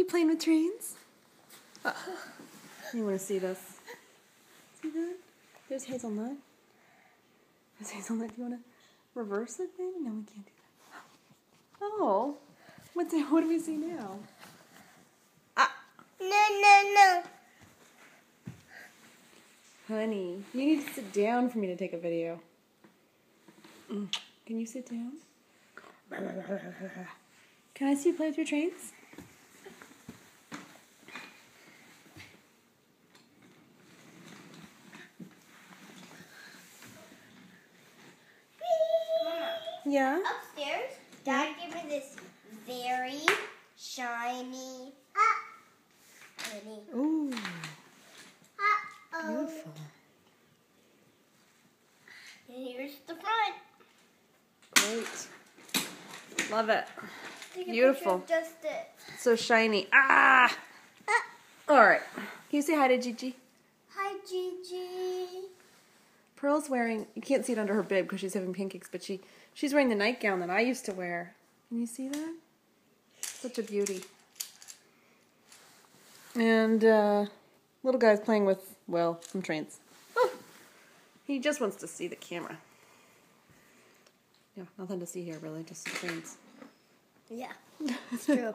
you playing with trains? You want to see this? See that? There's Hazelnut. There's Hazelnut. Do you want to reverse it, maybe? No, we can't do that. Oh. What do we see now? No. Honey, you need to sit down for me to take a video. Can you sit down? Can I see you play with your trains? Yeah? Upstairs, Dad gave me this very shiny penny. Ooh, Uh-oh. beautiful. And here's the front. Great. Love it. Take a Beautiful. picture of just it. So shiny. Ah! All right. Can you say hi to Gigi? Hi, Gigi. Pearl's wearing, you can't see it under her bib because she's having pancakes, but she's wearing the nightgown that I used to wear. Can you see that? Such a beauty. And little guy's playing with, well, some trains. Oh, he just wants to see the camera. Yeah, nothing to see here really, just some trains. Yeah, it's true.